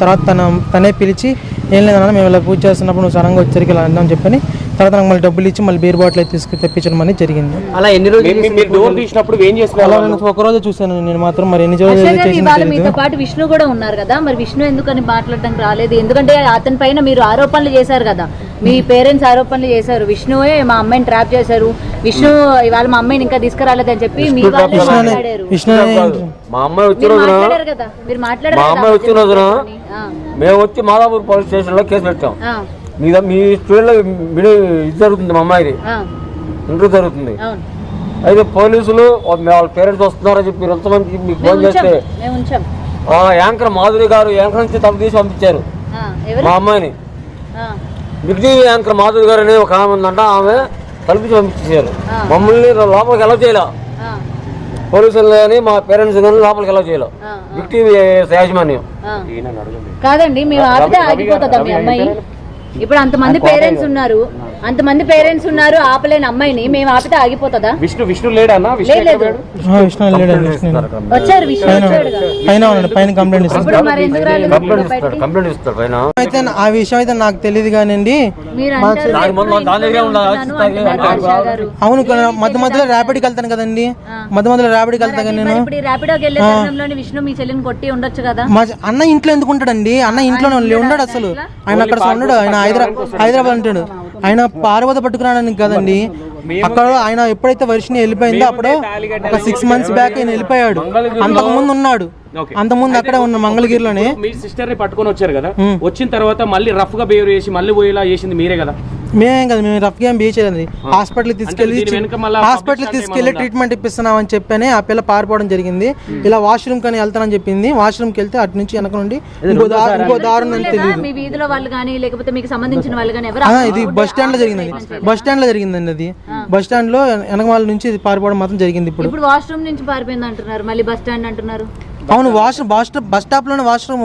తర్వాత తనే పిలిచి ఏం లేదన్నా మేము ఇలా పూజ చేస్తున్నప్పుడు నువ్వు సడన్గా వచ్చరికి ఇలా అందామని చెప్పని తర్వాత నాకు మళ్ళీ డబ్బులు ఇచ్చి మళ్ళీ బీర్ బాటిల్ అయితే తెప్పించడం అనేది జరిగింది. అలా ఎన్ని రోజులు అలా ఒక రోజు చూసాను నేను మాత్రం. మరి ఎన్ని రోజులు మీతో పాటు విష్ణు కూడా ఉన్నారు కదా, మరి విష్ణు ఎందుకని మాట్లాడడానికి రాలేదు? ఎందుకంటే అతని పైన మీరు ఆరోపణలు చేశారు కదా, మీ పేరెంట్స్ ఆరోపణలు చేశారు, విష్ణువే మా అమ్మాయిని ట్రాప్ చేశారు, విష్ణు ఇవాళ మా అమ్మాయిని ఇంకా తీసుకురాలేదని చెప్పి మీ వాళ్ళే మాట్లాడారు. మా అమ్మాయి వచ్చిన కదా మీరు మాట్లాడారు. మా అమ్మాయి వచ్చిన రోజున మేము వచ్చి మాదాపూర్ పోలీస్ స్టేషన్ లో కేసు పెట్టాం. మీ స్టూడెంట్ లో ఇది జరుగుతుంది, మా అమ్మాయిది ఇంటర్వ్యూ జరుగుతుంది. అయితే పోలీసులు వాళ్ళ పేరెంట్స్ వస్తున్నారని చెప్పి ఎంతమంది మీకు ఫోన్ చేస్తే యాంకర్ మాధురి గారు యాంకర్ నుంచి తప్పు తీసి పంపించారు మా అమ్మాయిని. బిగ్ యాంకర్ మాధురి గారు అనే ఒక ఆమె ఉందంట, ఆమె కల్పించి పంపించేశారు. మమ్మల్ని లోపలికి ఎలా చేయలే పోలీసులు కానీ మా పేరెంట్స్ కానీ లోపలికి ఎలా చేయలే బిగ్ టీవీ యాజమాన్యం. కాదండి మేము ఆపితే ఆగిపోతుందా మీ అమ్మాయి? ఇప్పుడు అంతమంది పేరెంట్స్ ఉన్నారు ఆపలేని అమ్మాయిని మేము ఆపితే ఆగిపోతుందా? విష్ణు లేడన్నా? అయితే ఆ విషయం అయితే నాకు తెలియదు కానండి. అవును, మధ్య మధ్యలో ర్యాపిడ్కి వెళ్తాను కదండి, మధ్య మధ్యలో ర్యాపిడ్కి వెళ్తాను నేను. విష్ణు మీ చెల్లిని కొట్టి ఉండొచ్చు కదా. మా అన్న ఇంట్లో ఎందుకు ఉంటాడండి? అన్న ఇంట్లోనే ఉండడు అసలు. ఆయన అక్కడ ఉండడు, ఆయన హైదరాబాద్ ఉంటాడు. ఆయన పార్వత పట్టుకున్నాడని కదండి. అక్కడ ఆయన ఎప్పుడైతే వర్షిని వెళ్ళిపోయిందో అప్పుడు ఒక 6 months బ్యాక్ ఆయన వెళ్ళిపోయాడు. అంతకు ముందు ఉన్నాడు, అంతకుముందు అక్కడ ఉన్న మంగళగిరిలోనే. మీ సిస్టర్ ని పట్టుకొని వచ్చారు కదా, వచ్చిన తర్వాత మళ్ళీ రఫ్ గా బిహేవ్ చేసి మళ్ళీ పోయేలా చేసింది మీరే కదా? మేమేం కదా, మేము రఫ్ గా బిహేవ్ చేయలేదు. హాస్పిటల్కి తీసుకెళ్లి ట్రీట్మెంట్ ఇప్పిస్తున్నాం అని చెప్పని ఆ పిల్ల పారిపోవడం జరిగింది. ఇలా వాష్రూమ్ కానీ వెళ్తానని చెప్పింది. వాష్రూమ్ కి వెళ్తే అటు నుంచి వెనక నుండి ఇంకో దారుణం తెలియదు. ఇది బస్ స్టాండ్ లో జరిగిందండి. అది బస్ స్టాండ్ లో వెనకమాల నుంచి పారిపోవడం మాత్రం జరిగింది. ఇప్పుడు వాష్రూమ్ నుంచి పారిపోయింది అంటున్నారు, మళ్ళీ బస్ స్టాండ్ అంటున్నారు. అవును, బస్ స్టాప్ లోనే వాష్రూమ్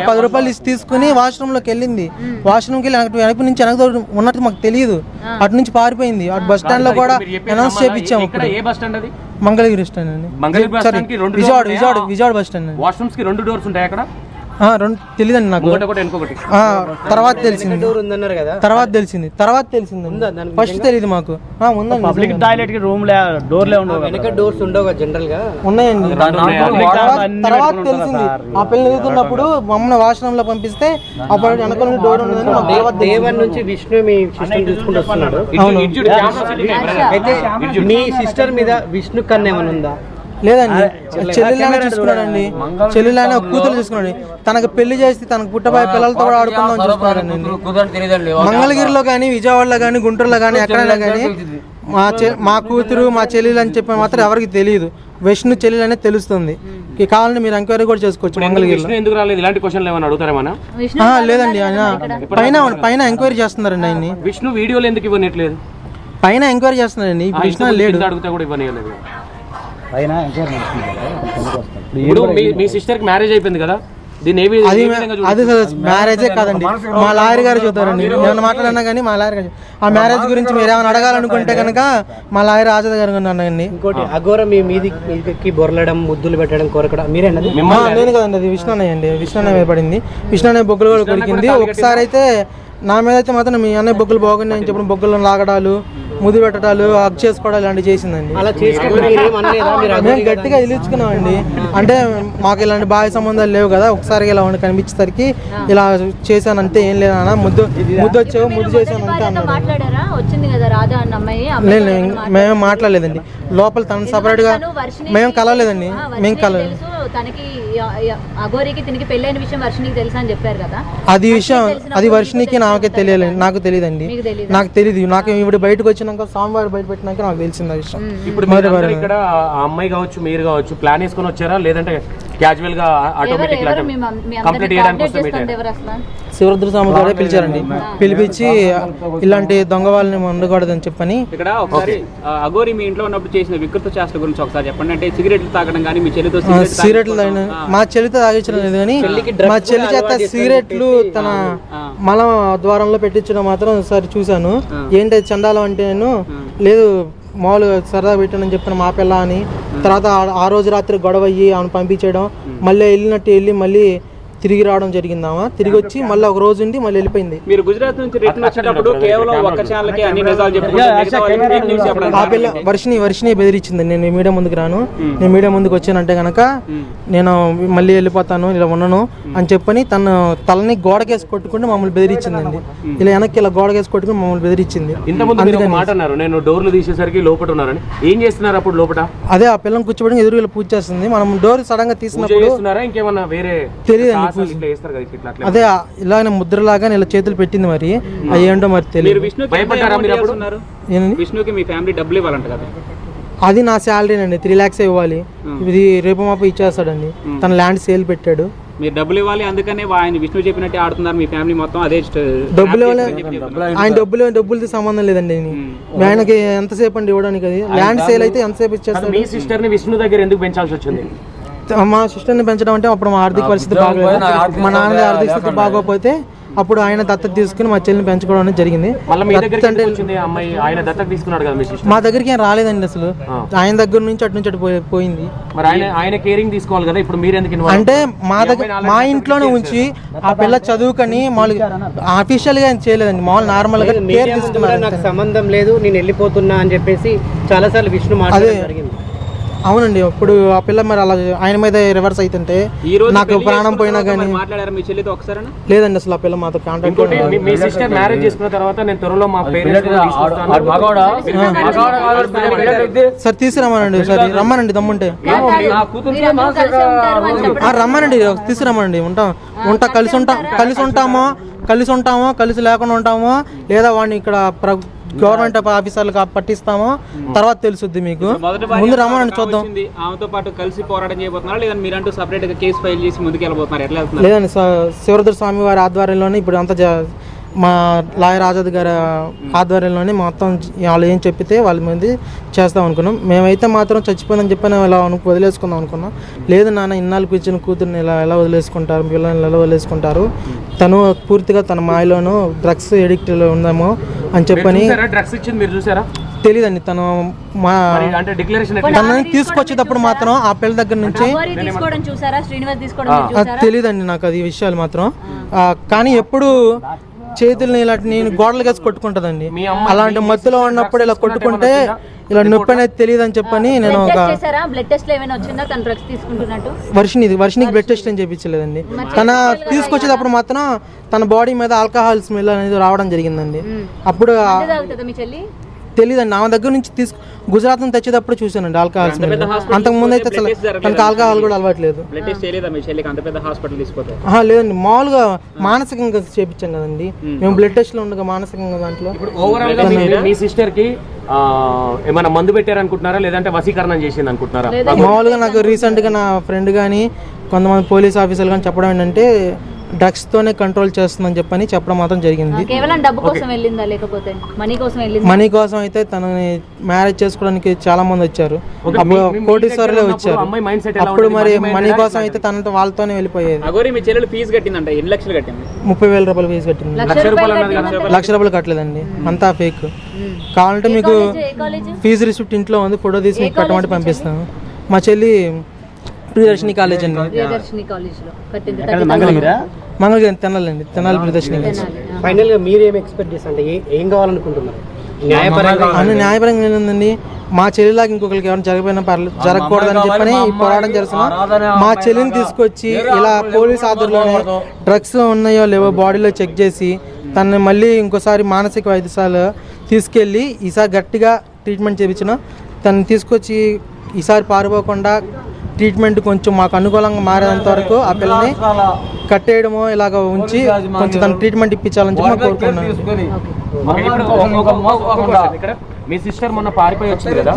10 రూపాయలు తీసుకుని వాష్రూమ్ లోకి వెళ్ళింది. వాష్రూమ్ కి వెనక నుంచి వెనక ఉన్నట్టు మాకు తెలియదు. అటు నుంచి పారిపోయింది. అటు బస్ స్టాండ్ లో కూడా అనౌన్స్ చేయించాము. మంగళగిరి స్టాండ్ అండి, విజయవాడ బస్ స్టాండ్. వాష్రూమ్స్ కి 2 డోర్స్ ఉంటాయి అక్కడ? తెలియదండి నాకు. తర్వాత తెలిసింది ఫస్ట్ తెలియదు మాకు. పబ్లిక్ టాయిలెట్ కి రూమ్ డోర్లే ఉండవు, వెనక డోర్స్ ఉండవు జనరల్ గా. ఉన్నాయండి. తర్వాత తెలిసింది ఆ పిల్లలు ఎదుగుతున్నప్పుడు మమ్మల్ని వాష్రూమ్ లో పంపిస్తే అప్పుడు వెనక డోర్ ఉండదని. నుంచి విష్ణు మీ సిస్టర్ చూసుకుంటూ వస్తున్నాడు. అయితే మీ సిస్టర్ మీద విష్ణు కన్నా ఏమైనా ఉందా? లేదండి, చెల్లెలానే చూసుకున్నాడండి. చెల్లెలానే ఒక కూతురు చూసుకున్నాడు. తనకు పెళ్లి చేసి తనకు పుట్టబోయే పిల్లలతో కూడా ఆడుకుందాం చూసుకున్నాడండి. మంగళగిరిలో కానీ, విజయవాడలో కానీ, గుంటూరులో కానీ, ఎక్కడైనా కానీ మా కూతురు మా చెల్లెలు అని చెప్పి మాత్రం ఎవరికి తెలియదు. విష్ణు చెల్లెలు అనేది తెలుస్తుంది. కావాలంటే మీరు ఎంక్వైరీ కూడా చేసుకోవచ్చు. మంగళగిరిలో లేదండి, ఆయన పైన ఎంక్వైరీ చేస్తున్నారండి. ఆయన్ని విష్ణు వీడియోలు ఎందుకు ఇవ్వట్లేదు? పైన ఎంక్వైరీ చేస్తున్నారండి. విష్ణు లేడు. ఇప్పుడు మీ సిస్టర్ కి మ్యారేజ్ అయిపోయింది కదా, అది మ్యారేజే కాదండి. మా లాయర్ గారు చూస్తారండి. ఏమైనా మాట్లాడినా కానీ మా లాయర్ గారు ఆ మ్యారేజ్ గురించి మీరు ఏమైనా అడగాలనుకుంటే కనుక మా లాయర్ ఆజాద్ గారు అన్నాయండి. ఇంకోటి అఘోర మీ మీదికి బొరలడం, ముద్దులు పెట్టడం, కోరకడం మీరేనండి? నేను కదండి, అది విష్ణు అన్నయ్య అండి. విష్ణు అన్నయ్య మీద పడింది. విష్ణు అన్నయ్య బొగ్గులు కూడా కొరికింది. ఒకసారి అయితే నా మీద అయితే మాత్రం మీ అన్నయ్య బొగ్గులు బాగున్నాయి అని చెప్పిన బొగ్గులను లాగడాలు, ముద్దు పెట్టడాలు, హగ్ చేసుకోవడాలు ఇలాంటివి చేసిందండి. మేము గట్టిగా ఇలుచుకున్నామండి. అంటే మాకు ఇలాంటి బాహ్య సంబంధాలు లేవు కదా, ఒకసారి ఇలా ఉండి కనిపించేసరికి ఇలా చేశాను అంతే, ఏం లేదన్నా. ముద్దు వచ్చావు, ముద్దు చేశాను అంతే అన్నాడు. లేదు, మేమేం మాట్లాడలేదండి. లోపల తను సపరేట్ గా మేము కలవలేదండి. మేము కలవలేదు. అది వర్షినికి నాకే తెలియలేదు. నాకు తెలియదండి. నాకు తెలియదు. నాకు ఇప్పుడు బయటకు వచ్చినాక సోమవారం బయట పెట్టినాక నాకు తెలిసింది ఆ విషయం. ఇప్పుడు ఇక్కడ అమ్మాయి కావచ్చు, మీరు కావచ్చు, ప్లాన్ వేసుకొని వచ్చారా లేదంటే క్యాజువల్ గా ఆటోమేటిక్ కంప్లీట్ చేయడానికి? శివరుద్ర స్వామి గారే పిలిచారండి. పిలిపించి ఇలాంటి దొంగ వాళ్ళని ఉండకూడదని చెప్పని. ఇక్కడ ఒకసారి అఘోరి మీ ఇంట్లో ఉన్నప్పుడు చేసిన వికృత చేష్టల గురించి ఒకసారి చెప్పండి. అంటే సిగరెట్లు తాగడం కానీ, మీ చెల్లితో సిగరెట్లు మా చెల్లితో తాగించడం లేదు కానీ మా చెల్లి చేత సిగరెట్లు తన మల ద్వారంలో పెట్టించడం మాత్రం ఒకసారి చూశాను. ఏంటి చండాలం అంటే నేను లేదు మామూలుగా సరదా పెట్టానని చెప్పిన మా పిల్ల అని. తర్వాత ఆ రోజు రాత్రి గొడవ అయ్యి ఆమెను పంపించడం, మళ్ళీ వెళ్ళినట్టు వెళ్ళి మళ్ళీ తిరిగి రావడం జరిగిందామా, తిరిగి వచ్చి మళ్ళీ ఒక రోజు ఉండి మళ్ళీ వెళ్ళిపోయింది. మీరు గుజరాత్ నుంచి రిటర్న్ వచ్చేటప్పుడు కేవలం ఒక్క ఛానల్కి అన్ని నిజాలు చెప్పుకుంటే ఆ పిల్ల వర్షిని బెదిరించింది, నేను మీడియా ముందుకు రాను, నేను మీడియా ముందుకు వచ్చానంటే కనుక నేను మళ్ళీ వెళ్ళిపోతాను, ఇలా ఉన్నాను అని చెప్పని తను తలని గోడకేసి కొట్టుకుంటే మమ్మల్ని బెదిరించిందండి. ఇలా వెనక్కి ఇలా గోడకేసి కొట్టుకుని మమ్మల్ని బెదిరించింది. ఇంతకుముందు మాట అన్నారు, నేను డోర్లు తీసేసరికి లోపల ఉన్నారని. ఏం చేస్తున్నారు అప్పుడు లోపల? అదే ఆ పిల్లని కూర్చోబెట్టి ఎదురు పూజ చేస్తుంది. మనం డోర్ సడన్ గా తీసినప్పుడు ఇంకేమన్నా వేరే తెలియదండి. అదే ఇలాగ ముద్రలాగా ఇలా చేతులు పెట్టింది, మరి అవి ఏంటో మరి తెలియదు. విష్ణుకి మీ ఫ్యామిలీ డబ్బులు ఇవ్వాలంట కదా? అది నా శాలరీ అండి, 3 lakhs ఇవ్వాలి. ఇది రేపు మాపు ఇచ్చేస్తాడండి. తన ల్యాండ్ సేల్ పెట్టాడు, మీరు డబ్బులు ఇవ్వాలి. అందుకనే ఆయన విష్ణు చెప్పినట్టే ఆడుతున్నారు మీ ఫ్యామిలీ మొత్తం. అదే డబ్బులు ఇవ్వాలి. ఆయన డబ్బులతో సంబంధం లేదండి. ఆయనకి ఎంతసేపు అండి ఇవ్వడానికి? అది ల్యాండ్ సేల్ అయితే ఎంతసేపు ఇచ్చేస్తాడు. మీ సిస్టర్ ని విష్ణు దగ్గర ఎందుకు పెంచాల్సి వచ్చింది? మా సిస్టర్ని పెంచడం అంటే అప్పుడు మా ఆర్థిక పరిస్థితి బాగోలేదు, మా నాన్నది ఆర్థిక స్థితి బాగోకపోతే అప్పుడు ఆయన దత్తత తీసుకుని మా చెల్లిని పెంచుకోవడం అనేది జరిగింది. మా దగ్గరికి ఏం రాలేదండి అసలు, ఆయన దగ్గర నుంచి అటు నుంచి అటు పోయింది. అంటే మా దగ్గర మా ఇంట్లోనే ఉంచి ఆ పిల్ల చదువుకొని మామూలుగా అఫీషియల్ గా చేయలేదండి, మామూలు నార్మల్ గా కేర్ తీసుకున్నారు. నాకు సంబంధం లేదు, నేను వెళ్ళిపోతున్నా అని చెప్పేసి చాలా సార్లు విష్ణు మాట్లాడడం జరిగింది. అవునండి, ఇప్పుడు ఆ పిల్ల మరి అలా ఆయన మీద రివర్స్ అవుతుంటే నాకు ప్రాణం పోయినా కానీ లేదండి అసలు ఆ పిల్ల మాతో కాంటాక్ట్. సార్ తీసుకురమ్మనండి, సరే రమ్మనండి, దమ్ముంటే రమ్మనండి, తీసుకురమ్మనండి. కలిసి ఉంటామో కలిసి లేకుండా ఉంటామో, లేదా వాడిని ఇక్కడ గవర్నమెంట్ ఆఫీసర్లకు పట్టిస్తామో తర్వాత తెలుసుద్ది మీకు. ముందు రమ్మనండి చూద్దాం. ఆమెతో పాటు కలిసి పోరాటం చేయబోతున్నారా లేదా మీరంటూ సెపరేట్ గా కేసు ఫైల్ చేసి ముందుకు వెళ్ళబోతున్నారు? ఎట్లా వెళ్తున్నారు? లేదండి, శివరుద్ర స్వామి వారి ఆధ్వర్యంలోనే ఇప్పుడు అంతా మా లాయర్ ఆజాద్ గారి ఆధ్వర్యంలోనే మొత్తం వాళ్ళు ఏం చెప్పితే వాళ్ళ మీద చేస్తాం అనుకున్నాం. మేమైతే మాత్రం చచ్చిపోయిందని చెప్పని ఇలా వదిలేసుకుందాం అనుకున్నాం. లేదు నాన్న, ఇన్నాళ్ళు కూర్చొని కూతుర్ని ఎలా వదిలేసుకుంటారు, పిల్లల్ని ఎలా వదిలేసుకుంటారు, తను పూర్తిగా తన మాయలోనూ డ్రగ్స్ ఎడిక్ట్ ఉందేమో అని చెప్పని తెలీదండి. తను తనని తీసుకొచ్చేటప్పుడు మాత్రం ఆ పిల్ల దగ్గర నుంచి తెలీదండి నాకు అది విషయాలు మాత్రం. కానీ ఎప్పుడు చేతుల్ని ఇలా నేను గోడలు వేసి కొట్టుకుంటుందండి. అలాంటి మత్తులో ఉన్నప్పుడు ఇలా కొట్టుకుంటే ఇలా నొప్పి అనేది తెలియదు అని చెప్పని నేను ఒక వర్షినికి బ్లడ్ టెస్ట్ అని చేయించలేదండి. తన తీసుకొచ్చేటప్పుడు మాత్రం తన బాడీ మీద ఆల్కహాల్ స్మెల్ అనేది రావడం జరిగిందండి. అప్పుడు తెలియదండి, ఆమె దగ్గర నుంచి గుజరాత్ నుంచి తెచ్చేటప్పుడు చూసానండి ఆల్కహాల్ స్మెల్. అంతకుముందు అయితే తనకు ఆల్కహాల్ కూడా అలవాట్లేదు. లేదండి, మామూలుగా మానసికంగా చేపించాం కదండి మేము, బ్లడ్ టెస్ట్ లో ఉండగా మానసికంగా దాంట్లో. మీ సిస్టర్ కి ఏమైనా మందు పెట్టారనుకుంటున్నారా లేదంటే వశీకరణం చేసింది అనుకుంటున్నారా? మామూలుగా నాకు రీసెంట్ గా నా ఫ్రెండ్ కానీ కొంతమంది పోలీస్ ఆఫీసర్లు కానీ చెప్పడం ఏంటంటే డ్రగ్స్ తోనే కంట్రోల్ చేస్తుందని చెప్పని చెప్పడం మాత్రం జరిగింది. మనీ కోసం అయితే తనని మ్యారేజ్ చేసుకోవడానికి చాలా మంది వచ్చారు, కోటీశ్వరులే వచ్చారు. అప్పుడు మరి మనీ కోసం అయితే తనతో వాళ్ళతోనే వెళ్ళిపోయేది. 30,000 రూపాయలు ఫీజు కట్టింది. 1,00,000 రూపాయలు కట్టలేదండి, అంతా ఫేక్. కావాలంటే మీకు ఫీజు రిసిప్ట్ ఇంట్లో ఉంది, ఫోటో తీసి మీకు కట్టమంటే పంపిస్తాను. మా చెల్లి ప్రియదర్శిని కాలేజ్ అండి, మంగళగిరి తెనాలండి, తెనాలి ప్రియదర్శిని కాలేజ్. ఫైనల్ గా మీరు ఏం ఎక్స్పెక్ట్ చేస్తారు, ఏం కావాలనుకుంటున్నారు? న్యాయపరంగా ఏంటండి, మా చెల్లిలాగా ఇంకొకరికి ఎవరైనా జరిగిపోయినా జరగకూడదని చెప్పని పోరాటం చేస్తున్నాం. మా చెల్లిని తీసుకొచ్చి ఇలా పోలీస్ ఆధ్వర్యంలోనే డ్రగ్స్ ఉన్నాయో లేవో బాడీలో చెక్ చేసి తనని మళ్ళీ ఇంకోసారి మానసిక వైద్యశాల తీసుకెళ్ళి ఈసారి గట్టిగా ట్రీట్మెంట్ చేయించిన తనని తీసుకొచ్చి ఈసారి పారిపోకుండా ట్రీట్మెంట్ కొంచెం మాకు అనుకూలంగా మారేంత వరకు ఆ పిల్లని కట్టేయడమో ఇలాగ ఉంచి కొంచెం తన ట్రీట్మెంట్ ఇప్పించాలని చెప్పి కోరుకున్నాను. మీ సిస్టర్ మొన్న పారిపోయి వచ్చింది కదా,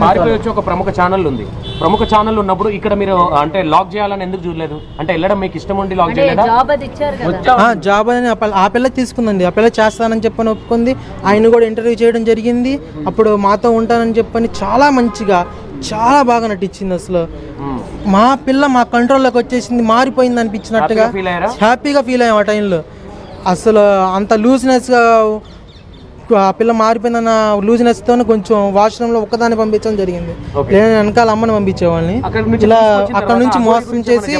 పారిపోయి వచ్చి ఒక ప్రముఖ ఛానల్ ఉంది. ప్రముఖ ఛానల్ ఉన్నప్పుడు ఇక్కడ మీరు అంటే లాక్ చేయాలని ఎందుకు చూడలేదు? అంటే వెళ్ళడం మీకు ఇష్టం ఉండి లాక్ చేయలేదా? జాబ్ అని ఆ పిల్ల తీసుకుందండి, ఆ పిల్ల చేస్తానని చెప్పని ఒప్పుకుంది. ఆయన కూడా ఇంటర్వ్యూ చేయడం జరిగింది. అప్పుడు మాతో ఉంటానని చెప్పని చాలా మంచిగా చాలా బాగా నటించింది. అసలు మా పిల్ల మా కంట్రోల్లోకి వచ్చేసింది, మారిపోయింది అనిపించినట్టుగా హ్యాపీగా ఫీల్ అయ్యాం ఆ టైంలో. అసలు అంత లూజ్నెస్గా ఆ పిల్ల మారిపోయిందన్న లూజినెస్తో కొంచెం వాష్రూమ్లో ఒక్కదాన్ని పంపించడం జరిగింది. నేను వెనకాల అమ్మని పంపించేవాళ్ళని ఇలా అక్కడ నుంచి మోసం చేసి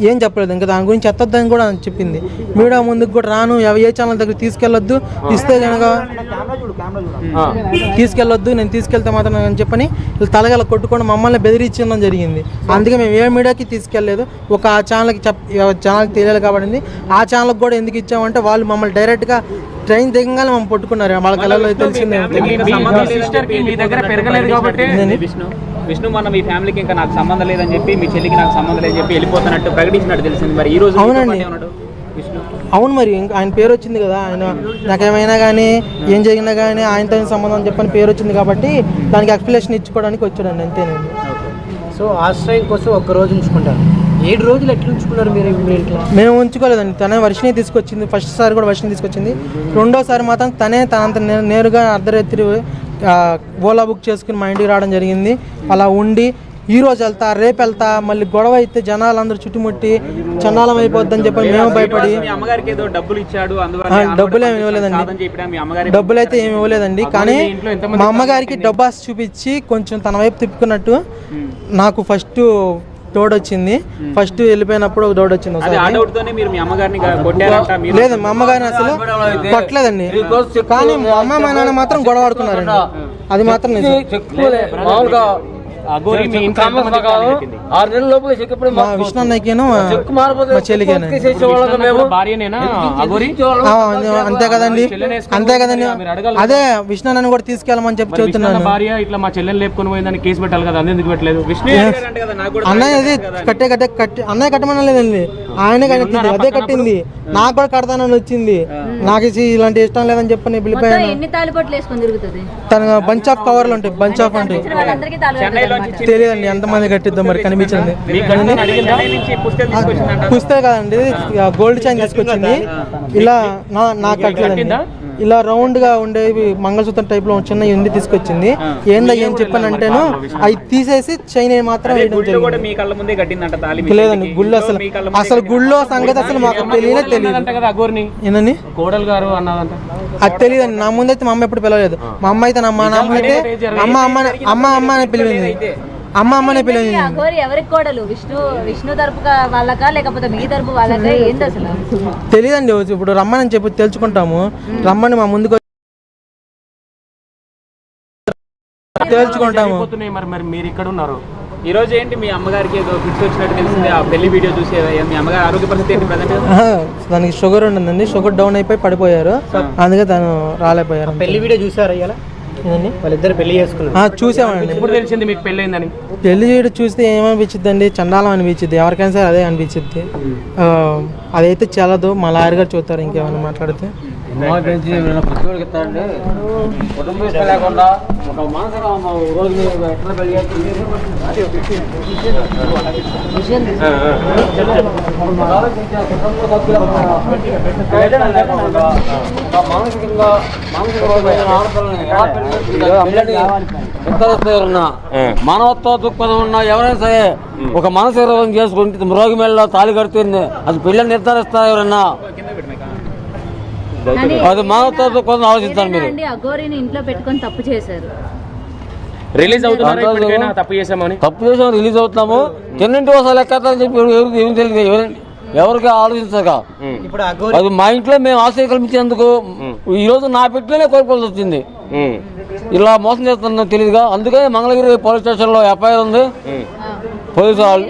ఏం చెప్పలేదు. ఇంకా దాని గురించి ఎత్తొద్దని కూడా చెప్పింది. మీడియా ముందుకు కూడా రాను, ఏ ఛానల్ దగ్గర తీసుకెళ్ళొద్దు, ఇస్తే కనుక తీసుకెళ్ళొద్దు, నేను తీసుకెళ్తే మాత్రం అని చెప్పని తలగల కొట్టుకొని మమ్మల్ని బెదిరించడం జరిగింది. అందుకే మేము ఏ మీడియాకి తీసుకెళ్ళలేదు. ఒక ఆ ఛానల్కి ఛానల్కి తెలియాలి కాబట్టి ఆ ఛానల్కి కూడా ఎందుకు ఇచ్చామంటే వాళ్ళు మమ్మల్ని డైరెక్ట్గా ట్రైన్ దిగంగానే మమ్మల్ని పట్టుకున్నారు. వాళ్ళ కళలో తెలిసిందే. విష్ణు మొన్న మీ ఫ్యామిలీకి ఇంకా నాకు సంబంధం లేదని చెప్పి, మీ చెల్లికి నాకు సంబంధం లేదని చెప్పి వెళ్ళిపోతున్నట్టు ప్రకటించినట్టు తెలిసింది. మరి ఈ రోజు అవునండి, అవును. మరి ఇంకా ఆయన పేరు వచ్చింది కదా, ఆయన నాకేమైనా కానీ ఏం జరిగినా కానీ ఆయనతో సంబంధం చెప్పని పేరు వచ్చింది కాబట్టి దానికి ఎక్స్ప్లెనేషన్ ఇచ్చుకోవడానికి వచ్చాడండి, అంతేనండి. సో ఆశ్రయం కోసం ఒక్క రోజు ఉంచుకుంటారు. 7 రోజులు ఎట్లా ఉంచుకున్నారు మీరు ఇంట్లో? మేము ఉంచుకోలేదండి. తనే వర్షిని తీసుకొచ్చింది. ఫస్ట్ సారి కూడా వర్షిని తీసుకొచ్చింది. రెండోసారి మాత్రం తనే తనంత నేరుగా అర్ధరాత్రి ఓలా బుక్ చేసుకుని మా ఇంటికి రావడం జరిగింది. అలా ఉండి ఈ రోజు వెళ్తా, రేపు వెళ్తా, మళ్ళీ గొడవ అయితే జనాలందరూ చుట్టుముట్టి చండాలం అయిపోద్దని చెప్పి మేము భయపడి డబ్బులు ఏమి ఇవ్వలేదండి. డబ్బులు అయితే ఏమి ఇవ్వలేదండి. కానీ మా అమ్మగారికి డబ్బు ఆశ చూపించి కొంచెం తన వైపు తిప్పుకున్నట్టు నాకు ఫస్ట్ డౌట్ వచ్చింది. ఫస్ట్ వెళ్ళిపోయినప్పుడు ఒక డౌట్ వచ్చింది. లేదు, మా అమ్మగారిని అసలు కొట్టలేదండి. కానీ మా అమ్మ మా నాన్న మాత్రం గొడవ ఆడుకున్నారండి. అది మాత్రం నిజం. మా విష్ణు అన్నయ్యకేను మా చెల్లికేనా అంతే కదండి, అంతే కదండి. అదే విష్ణు అన్నని కూడా తీసుకెళ్ళమని చెప్పి చెబుతున్నాను. అన్నయ్య అది అన్నయ్య కట్టమని లేదండి, ఆయనే కట్టింది. అదే కట్టింది. నాకు కూడా కడతానని వచ్చింది. నాకు ఇలాంటి ఇష్టం లేదని చెప్పి నేను వెళ్ళిపోయాను. తన బంచ్ ఆఫ్ కవర్లు ఉంటాయి, బంచ్ ఆఫ్ ఉంటాయి. తెలియదండి ఎంతమంది కట్టిద్దాం, మరి కనిపించింది. పుస్తకం కదండి, గోల్డ్ చైన్ తీసుకొచ్చింది. ఇలా నాకు కట్టలేదండి. ఇలా రౌండ్ గా ఉండేవి మంగళసూత్రం టైప్ లో చిన్న ఎండి తీసుకొచ్చింది. ఏందయ్య అని చెప్పానంటేను అవి తీసేసి చైన్ మాత్రం లేదండి. గుళ్ళు అసలు గుళ్ళో సంగతి అసలు మాకు తెలియదు. ఏంటండి కోడలు గారు అన్నదంట అది తెలియదండి. నా ముందైతే మా అమ్మ ఎప్పుడు పిలవలేదు. మా అమ్మ అయితే నాన్న అయితే అమ్మ అనే పిలిచింది. అమ్మ అమ్మనే పిలిచింది. ఎవరికి కోడలు? విష్ణు తరపు వాళ్ళకా లేకపోతే మీ తరపు వాళ్ళకా? ఏంటి అసలు తెలియదండి. ఇప్పుడు రమ్మని చెప్పి తెలుసుకుంటాము. రమ్మని మా ముందుకు తెలుసుకుంటాము. మరి మీరు ఇక్కడ ఉన్నారు. ఈ రోజు ఏంటి మీ అమ్మగారికి ఏదో ఫిట్స్ వచ్చినట్టు తెలిసింది. ఆ పెళ్లి వీడియో చూసి మీ అమ్మగారి ఆరోగ్య పరిస్థితి ఏంటి ప్రజెంట్? దానికి షుగర్ ఉండిందండి. షుగర్ డౌన్ అయిపోయి పడిపోయారు. అందుకే తను రాలేపోయారు. పెళ్లి వీడియో చూసారా ఇలా? వాళ్ళిద్దరు పెళ్లి చేసుకున్నారు. చూసామండి. ఎప్పుడు తెలిసింది మీకు పెళ్లి అయిందని? పెళ్లి చేయడం చూస్తే ఏమనిపించింది అండి, చండాలం అనిపించింది. ఎవరికైనా సరే అదే అనిపించింది. అదైతే చాలదు. మా లాయర్ గారు చూస్తారు ఇంకేమైనా మాట్లాడితే. లేకుండా ఒక మనసుగా రోజు ఎట్లా పెళ్లి మానవత్వ దృక్పథం ఉన్నా ఎవరైనా సరే ఒక మనసు చేసుకుంటే మ్రోగి మెళ్ళ తాళి కడుతుంది. అది పెళ్ళని నిర్ధారిస్తారు ఎవరన్నా. అది మానవత్వ దృక్పథం ఆలోచిస్తాను. మీరు అఘోరిని ఇంట్లో పెట్టుకొని తప్పు చేశారు. రిలీజ్ అవుతున్నారు. తప్పు చేసామని రిలీజ్ అవుతున్నాము. తిన్నింటి కోసం లెక్కని చెప్పి ఏం తెలియదు. ఎవరికి ఆలోచించక అది మా ఇంట్లో మేము ఆశ్రయం కల్పించేందుకు ఈ రోజు నా పెట్టినే కోల్పోవాల్సి వచ్చింది. ఇలా మోసం చేస్తున్నా తెలియదుగా. అందుకే మంగళగిరి పోలీస్ స్టేషన్ లో ఎఫ్ఐఆర్ ఉంది. పోలీసు వాళ్ళు